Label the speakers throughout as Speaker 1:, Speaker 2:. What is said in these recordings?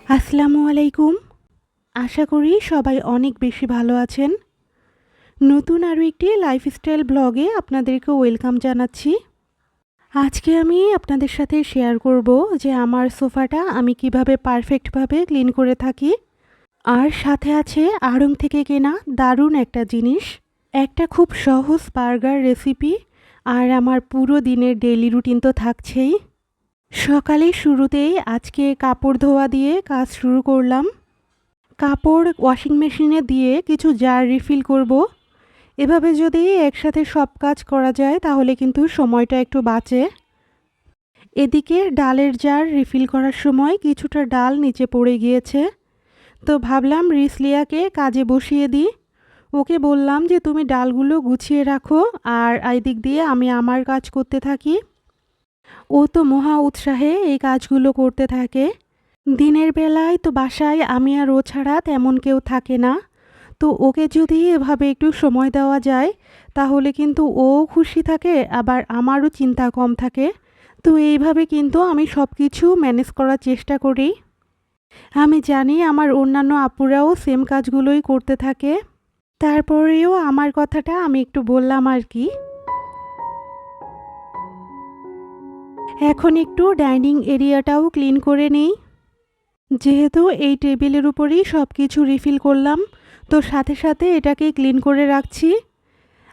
Speaker 1: আসসালামু আলাইকুম। আশা করি সবাই অনেক বেশি ভালো আছেন। নতুন আরও একটি লাইফস্টাইল ব্লগে আপনাদেরকে ওয়েলকাম জানাচ্ছি। আজকে আমি আপনাদের সাথে শেয়ার করব যে আমার সোফাটা আমি কিভাবে পারফেক্টভাবে ক্লিন করে থাকি। আর সাথে আছে আড়ং থেকে কেনা দারুণ একটা জিনিস, একটা খুব সহজ বার্গার রেসিপি, আর আমার পুরো দিনের ডেইলি রুটিন তো থাকছেই। সকালে শুরুতেই আজকে কাপড় ধোয়া দিয়ে কাজ শুরু করলাম। কাপড় ওয়াশিং মেশিনে দিয়ে কিছু জার রিফিল করব। এভাবে যদি একসাথে সব কাজ করা যায় তাহলে কিন্তু সময়টা একটু বাঁচে। এদিকে ডালের জার রিফিল করার সময় কিছুটা ডাল নিচে পড়ে গিয়েছে, তো ভাবলাম রিসলিয়াকে কাজে বসিয়ে দিই। ওকে বললাম যে তুমি ডালগুলো গুছিয়ে রাখো আর এই দিক দিয়ে আমি আমার কাজ করতে থাকি। ও তো মহা উৎসাহে এই কাজগুলো করতে থাকে। দিনের বেলায় তো বাসায় আমি আর ও ছাড়া তেমন কেউ থাকে না, তো ওকে যদি এভাবে একটু সময় দেওয়া যায় তাহলে কিন্তু ও খুশি থাকে, আবার আমারও চিন্তা কম থাকে। তো এইভাবে কিন্তু আমি সব কিছু ম্যানেজ করার চেষ্টা করি। আমি জানি আমার অন্যান্য আপুরাও সেম কাজগুলোই করতে থাকে, তারপরেও আমার কথাটা আমি একটু বললাম আর কি। এখন একটু ডাইনিং এরিয়াটাও ক্লিন করে নেই। যেহেতু এই টেবিলের উপরেই সব কিছু রিফিল করলাম, তো সাথে সাথে এটাকে ক্লিন করে রাখছি।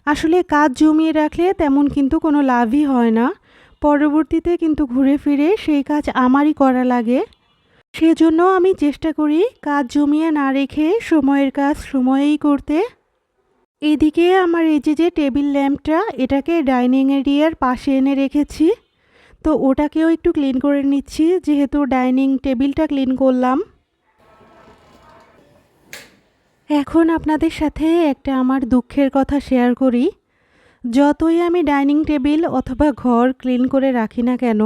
Speaker 1: আসলে কাজ জমিয়ে রাখলে তেমন কিন্তু কোনো লাভই হয় না, পরবর্তীতে কিন্তু ঘুরে ফিরে সেই কাজ আমারই করা লাগে। সেজন্য আমি চেষ্টা করি কাজ জমিয়ে না রেখে সময়ের কাজ সময়েই করতে। এদিকে আমার এই যে টেবিল ল্যাম্পটা, এটাকে ডাইনিং এরিয়ার পাশে এনে রেখেছি, তো ওটাকেও একটু ক্লিন করে নিচ্ছি যেহেতু ডাইনিং টেবিলটা ক্লিন করলাম। এখন আপনাদের সাথে একটা আমার দুঃখের কথা শেয়ার করি। যতই আমি ডাইনিং টেবিল অথবা ঘর ক্লিন করে রাখি না কেন,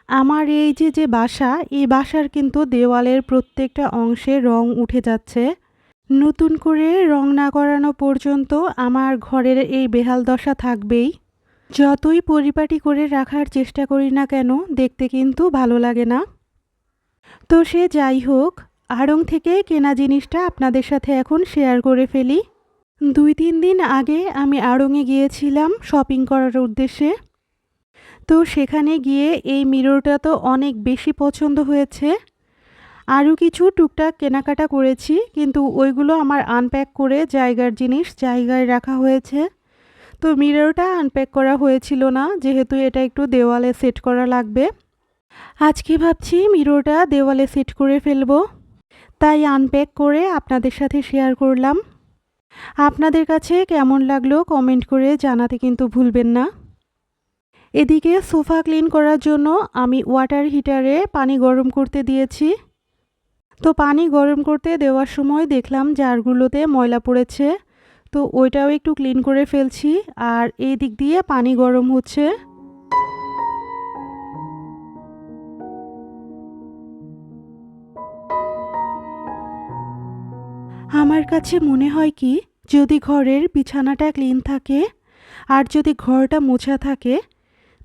Speaker 1: আমার এই যে বাসা, এই বাসার কিন্তু দেওয়ালের প্রত্যেকটা অংশে রং উঠে যাচ্ছে। নতুন করে রং না করানো পর্যন্ত আমার ঘরের এই বেহাল দশা থাকবেই। যতই পরিপাটি করে রাখার চেষ্টা করি না কেন, দেখতে কিন্তু ভালো লাগে না। তো সে যাই হোক, আড়ং থেকে কেনা জিনিসটা আপনাদের সাথে এখন শেয়ার করে ফেলি। 2-3 দিন আগে আমি আড়ংয়ে গিয়েছিলাম শপিং করার উদ্দেশ্যে। তো সেখানে গিয়ে এই মিররটা তো অনেক বেশি পছন্দ হয়েছে। আরও কিছু টুকটাক কেনাকাটা করেছি, কিন্তু ওইগুলো আমার আনপ্যাক করে জায়গার জিনিস জায়গায় রাখা হয়েছে। তো মিররটা আনপ্যাক করা হয়েছিল না, যেহেতু এটা একটু দেওয়ালে সেট করা লাগবে। আজকে ভাবছি মিররটা দেওয়ালে সেট করে ফেলবো, তাই আনপ্যাক করে আপনাদের সাথে শেয়ার করলাম। আপনাদের কাছে কেমন লাগলো কমেন্ট করে জানাতে কিন্তু ভুলবেন না। এদিকে সোফা ক্লিন করার জন্য আমি ওয়াটার হিটারে পানি গরম করতে দিয়েছি। তো পানি গরম করতে দেওয়ার সময় দেখলাম জারগুলোতে ময়লা পড়েছে, তো ওইটাও একটু ক্লিন করে ফেলছি। আর এই দিক দিয়ে পানি গরম হচ্ছে। আমার কাছে মনে হয় কি, যদি ঘরের বিছানাটা ক্লিন থাকে আর যদি ঘরটা মোছা থাকে,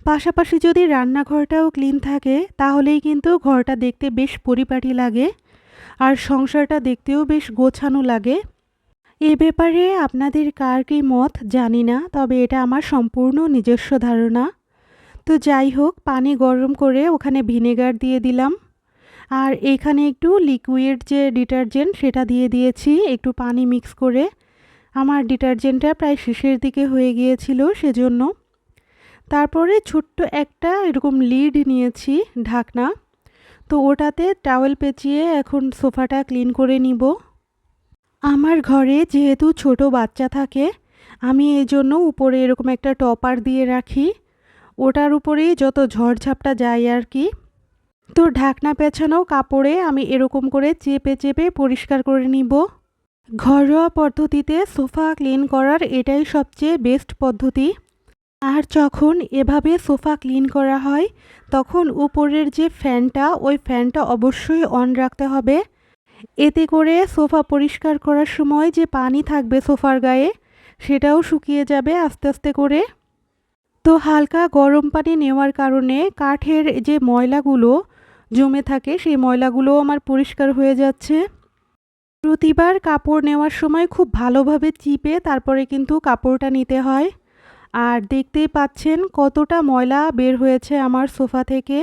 Speaker 1: পাশাপাশি যদি রান্নাঘরটাও ক্লিন থাকে, তাহলেই কিন্তু ঘরটা দেখতে বেশ পরিপাটি লাগে আর সংসারটা দেখতেও বেশ গোছানো লাগে। এ ব্যাপারে আপনাদের কার কী মত জানি না, তবে এটা আমার সম্পূর্ণ নিজস্ব ধারণা। তো যাই হোক, পানি গরম করে ওখানে ভিনেগার দিয়ে দিলাম, আর এখানে একটু লিকুইড যে ডিটারজেন্ট সেটা দিয়ে দিয়েছি একটু পানি মিক্স করে। আমার ডিটারজেন্টটা প্রায় শেষের দিকে হয়ে গিয়েছিল সেজন্য। তারপরে ছোট্ট একটা এরকম লিড নিয়েছি, ঢাকনা, তো ওটাতে টাওয়েল পেঁচিয়ে এখন সোফাটা ক্লিন করে নিব। আমার ঘরে যেহেতু ছোট বাচ্চা থাকে, আমি এই জন্য উপরে এরকম একটা টপার দিয়ে রাখি, ওটার উপরেই যত ঝড়ঝাপটা যায় আর কি। তো ঢাকনা পেঁচানো কাপড়ে আমি এরকম করে চেপে চেপে পরিষ্কার করে নিব। ঘরোয়া পদ্ধতিতে সোফা ক্লিন করার এটাই সবচেয়ে বেস্ট পদ্ধতি। আর যখন এভাবে সোফা ক্লিন করা হয়, তখন উপরের যে ফ্যানটা, ওই ফ্যানটা অবশ্যই অন রাখতে হবে। এতে করে সোফা পরিষ্কার করার সময় যে পানি থাকবে সোফার গায়ে, সেটাও শুকিয়ে যাবে আস্তে আস্তে করে। তো হালকা গরম পানি নেওয়ার কারণে কাঠের যে ময়লাগুলো জমে থাকে সেই ময়লাগুলোও আমার পরিষ্কার হয়ে যাচ্ছে। প্রতিবার কাপড় নেওয়ার সময় খুব ভালোভাবে চিপে তারপরে কিন্তু কাপড়টা নিতে হয়। আর দেখতেই পাচ্ছেন কতটা ময়লা বের হয়েছে আমার সোফা থেকে।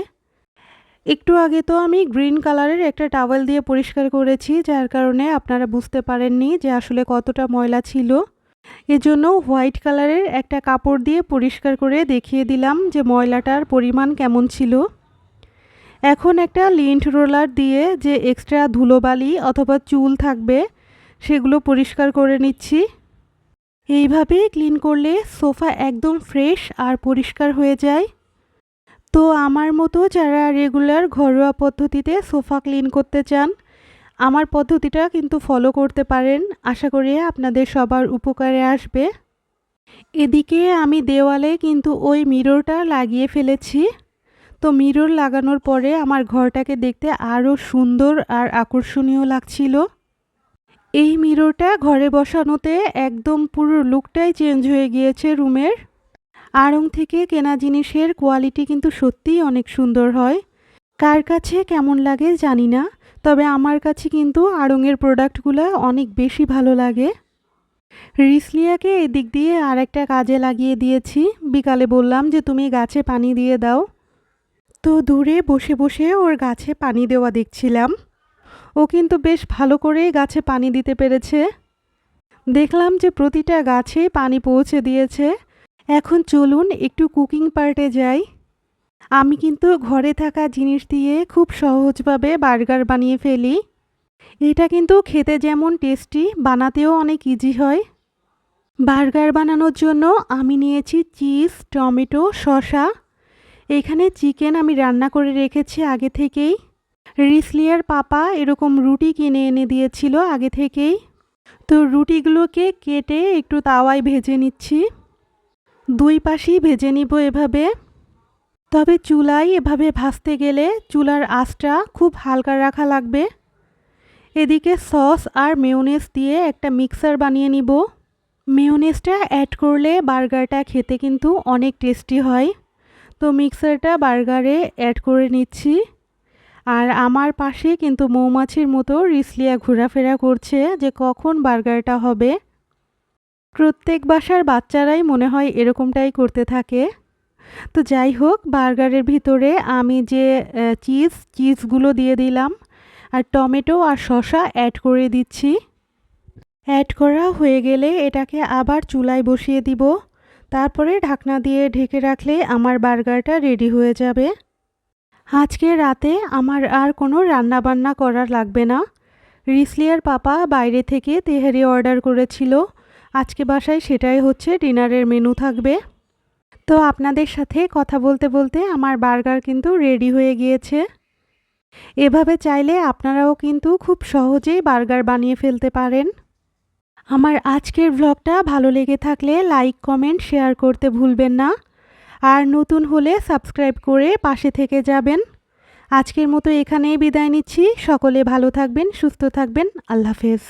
Speaker 1: একটু আগে তো আমি গ্রিন কালারের একটা টাওয়েল দিয়ে পরিষ্কার করেছি, যার কারণে আপনারা বুঝতে পারেননি যে আসলে কতটা ময়লা ছিল। এজন্য হোয়াইট কালারের একটা কাপড় দিয়ে পরিষ্কার করে দেখিয়ে দিলাম যে ময়লাটার পরিমাণ কেমন ছিল। এখন একটা লিন্ট রোলার দিয়ে যে এক্সট্রা ধুলোবালি অথবা চুল থাকবে সেগুলো পরিষ্কার করে নিচ্ছি। এইভাবে ক্লিন করলে সোফা একদম ফ্রেশ আর পরিষ্কার হয়ে যায়। তো আমার মতো যারা রেগুলার ঘরোয়া পদ্ধতিতে সোফা ক্লিন করতে চান, আমার পদ্ধতিটা কিন্তু ফলো করতে পারেন। আশা করি আপনাদের সবার উপকারে আসবে। এদিকে আমি দেওয়ালে কিন্তু ওই মিররটা লাগিয়ে ফেলেছি। তো মিরর লাগানোর পরে আমার ঘরটাকে দেখতে আরও সুন্দর আর আকর্ষণীয় লাগছিল। এই মিররটা ঘরে বসানোতে একদম পুরো লুকটাই চেঞ্জ হয়ে গিয়েছে রুমের। আড়ং থেকে কেনা জিনিসের কোয়ালিটি কিন্তু সত্যিই অনেক সুন্দর হয়। কার কাছে কেমন লাগে জানি না, তবে আমার কাছে কিন্তু আড়ংয়ের প্রোডাক্টগুলো অনেক বেশি ভালো লাগে। রিসলিয়াকে এদিক দিয়ে আর একটা কাজে লাগিয়ে দিয়েছি। বিকালে বললাম যে তুমি গাছে পানি দিয়ে দাও। তো দূরে বসে বসে ওর গাছে পানি দেওয়া দেখছিলাম। ও কিন্তু বেশ ভালো করেই গাছে পানি দিতে পেরেছে। দেখলাম যে প্রতিটা গাছে পানি পৌঁছে দিয়েছে। এখন চলুন একটু কুকিং পার্টে যাই। আমি কিন্তু ঘরে থাকা জিনিস দিয়ে খুব সহজভাবে বার্গার বানিয়ে ফেলি। এটা কিন্তু খেতে যেমন টেস্টি, বানাতেও অনেক ইজি হয়। বার্গার বানানোর জন্য আমি নিয়েছি চিজ, টমেটো, শসা। এখানে চিকেন আমি রান্না করে রেখেছি আগে থেকেই। রিসলিয়ার পাপা এরকম রুটি কিনে এনে দিয়েছিল আগে থেকেই। তো রুটিগুলোকে কেটে একটু তাওয়ায় ভেজে নিচ্ছি। দুই পাশেই ভেজে নিব এভাবে। তবে চুলায় এভাবে ভাজতে গেলে চুলার আঁচটা খুব হালকা রাখা লাগবে। এদিকে সস আর মেয়োনেজ দিয়ে একটা মিক্সার বানিয়ে নিব। মেয়োনেজটা অ্যাড করলে বার্গারটা খেতে কিন্তু অনেক টেস্টি হয়। তো মিক্সারটা বার্গারে অ্যাড করে নিচ্ছি। আর আমার পাশে কিন্তু মৌমাছির মতো রিসলিয়া ঘোরাফেরা করছে যে কখন বার্গারটা হবে। প্রত্যেক বাসার বাচ্চারাই মনে হয় এরকমটাই করতে থাকে। তো যাই হোক, বার্গারের ভিতরে আমি যে চিজগুলো দিয়ে দিলাম আর টমেটো আর শসা অ্যাড করে দিচ্ছি। অ্যাড করা হয়ে গেলে এটাকে আবার চুলায় বসিয়ে দিব। তারপরে ঢাকনা দিয়ে ঢেকে রাখলে আমার বার্গারটা রেডি হয়ে যাবে। আজকে রাতে আমার আর কোনো রান্নাবান্না করা লাগবে না। রিসলিয়ার পাপা বাইরে থেকে তেহারি অর্ডার করেছিল। আজকে বাসায় সেটাই হচ্ছে ডিনারের মেনু থাকবে। তো আপনাদের সাথে কথা বলতে বলতে আমার বার্গার কিন্তু রেডি হয়ে গিয়েছে। এভাবে চাইলে আপনারাও কিন্তু খুব সহজেই বার্গার বানিয়ে ফেলতে পারেন। আমার আজকের ভ্লগটা ভালো লেগে থাকলে লাইক, কমেন্ট, শেয়ার করতে ভুলবেন না। আর নতুন হলে সাবস্ক্রাইব করে পাশে থেকে যাবেন। আজকের মতো এখানেই বিদায় নিচ্ছি। সকলে ভালো থাকবেন, সুস্থ থাকবেন। আল্লাহ হাফেজ।